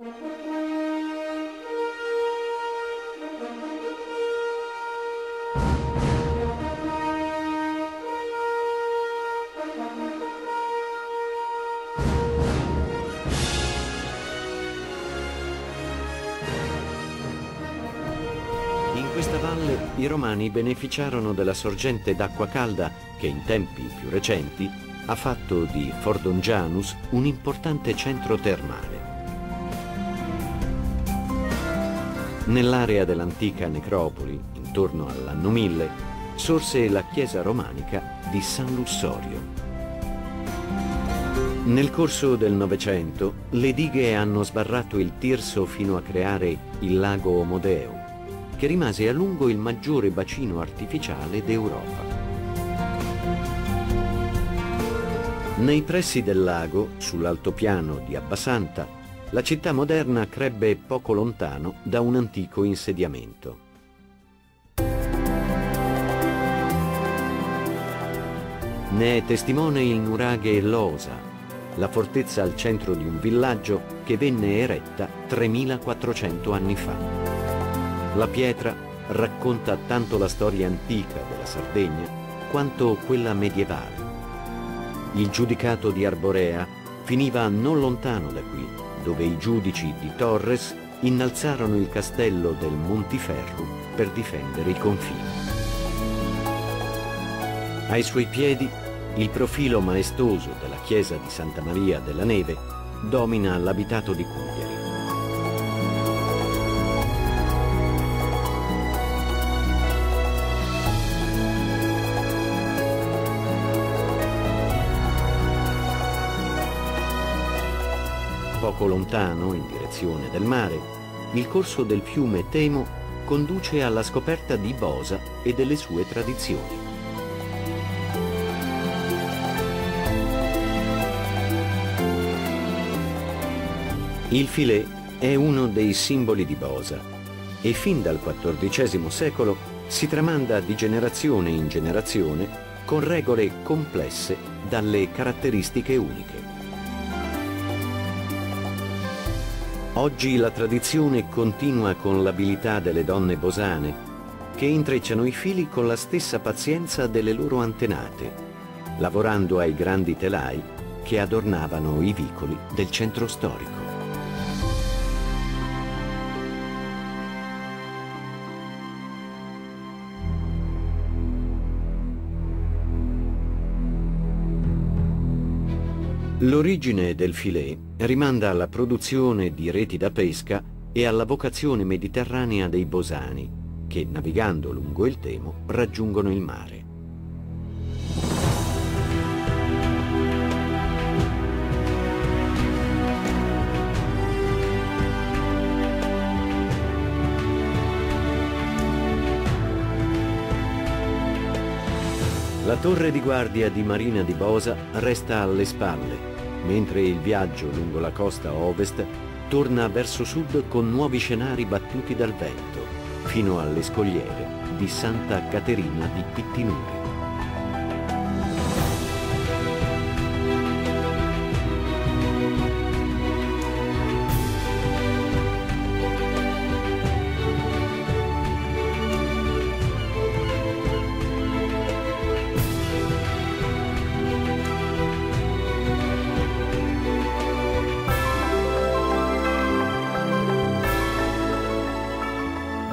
In questa valle i romani beneficiarono della sorgente d'acqua calda che in tempi più recenti ha fatto di Fordongianus un importante centro termale. Nell'area dell'antica necropoli, intorno all'anno 1000, sorse la chiesa romanica di San Lussorio. Nel corso del Novecento le dighe hanno sbarrato il Tirso fino a creare il lago Omodeo, che rimase a lungo il maggiore bacino artificiale d'Europa. Nei pressi del lago, sull'altopiano di Abbasanta, la città moderna crebbe poco lontano da un antico insediamento. Ne è testimone il nuraghe Losa, la fortezza al centro di un villaggio che venne eretta 3400 anni fa. La pietra racconta tanto la storia antica della Sardegna quanto quella medievale. Il giudicato di Arborea finiva non lontano da qui, dove i giudici di Torres innalzarono il castello del Montiferru per difendere i confini. Ai suoi piedi, il profilo maestoso della chiesa di Santa Maria della Neve domina l'abitato di Cugliari. Poco lontano, in direzione del mare, il corso del fiume Temo conduce alla scoperta di Bosa e delle sue tradizioni. Il filè è uno dei simboli di Bosa e fin dal XIV secolo si tramanda di generazione in generazione con regole complesse dalle caratteristiche uniche. Oggi la tradizione continua con l'abilità delle donne bosane, che intrecciano i fili con la stessa pazienza delle loro antenate, lavorando ai grandi telai che adornavano i vicoli del centro storico. L'origine del filè rimanda alla produzione di reti da pesca e alla vocazione mediterranea dei bosani, che navigando lungo il Temo raggiungono il mare. La torre di guardia di Marina di Bosa resta alle spalle, mentre il viaggio lungo la costa ovest torna verso sud con nuovi scenari battuti dal vento, fino alle scogliere di Santa Caterina di Pittinuri.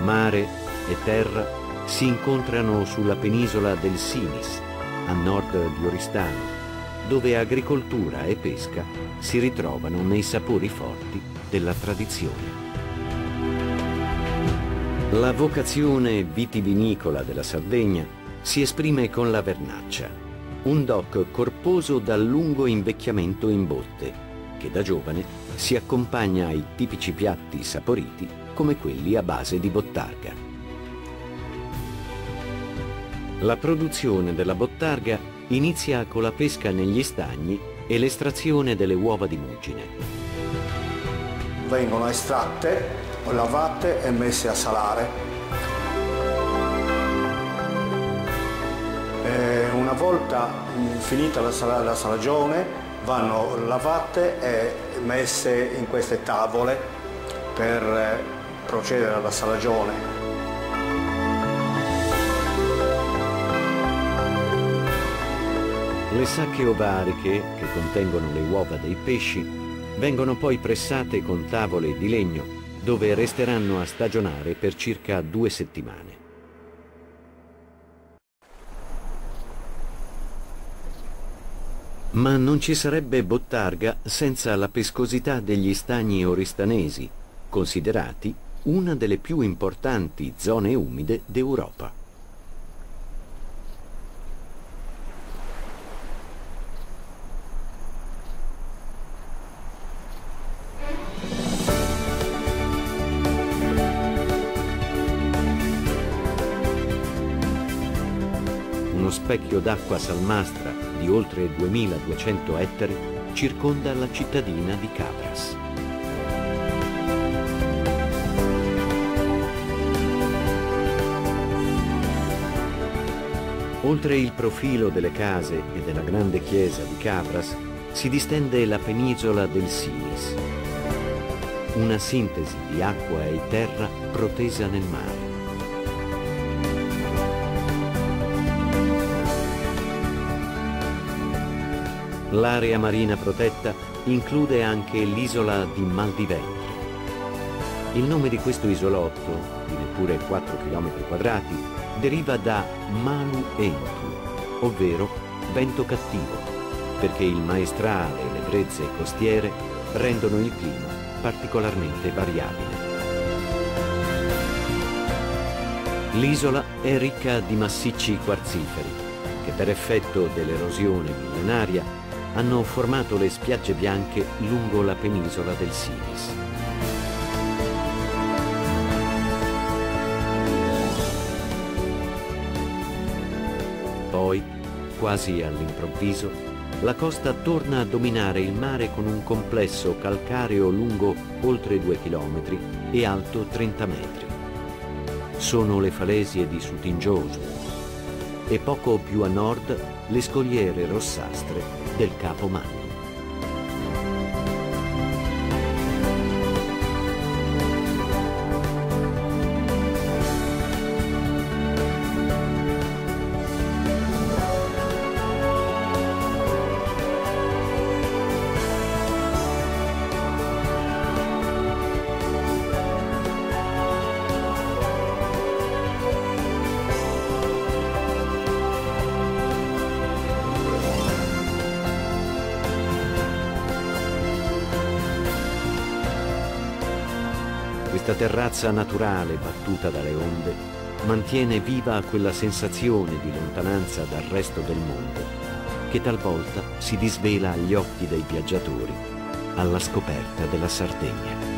Mare e terra si incontrano sulla penisola del Sinis, a nord di Oristano, dove agricoltura e pesca si ritrovano nei sapori forti della tradizione. La vocazione vitivinicola della Sardegna si esprime con la vernaccia, un DOC corposo dal lungo invecchiamento in botte, che da giovane si accompagna ai tipici piatti saporiti come quelli a base di bottarga. La produzione della bottarga inizia con la pesca negli stagni e l'estrazione delle uova di muggine. Vengono estratte, lavate e messe a salare. Una volta finita la salagione, vanno lavate e messe in queste tavole per procedere alla salagione. Le sacche ovariche, che contengono le uova dei pesci, vengono poi pressate con tavole di legno, dove resteranno a stagionare per circa 2 settimane. Ma non ci sarebbe Bottarga senza la pescosità degli stagni oristanesi, considerati una delle più importanti zone umide d'Europa. Uno specchio d'acqua salmastra di oltre 2200 ettari circonda la cittadina di Cabras. Oltre il profilo delle case e della grande chiesa di Cabras si distende la penisola del Sinis, una sintesi di acqua e terra protesa nel mare. L'area marina protetta include anche l'isola di Maldivento. Il nome di questo isolotto, di neppure 4 km², deriva da Malu Entu, ovvero vento cattivo, perché il maestrale e le brezze costiere rendono il clima particolarmente variabile. L'isola è ricca di massicci quarziferi, che per effetto dell'erosione millenaria hanno formato le spiagge bianche lungo la penisola del Sinis. Poi, quasi all'improvviso, la costa torna a dominare il mare con un complesso calcareo lungo oltre 2 chilometri e alto 30 metri. Sono le falesie di Sutingioso e poco più a nord le scogliere rossastre del Capo Magno. Questa terrazza naturale battuta dalle onde mantiene viva quella sensazione di lontananza dal resto del mondo che talvolta si disvela agli occhi dei viaggiatori alla scoperta della Sardegna.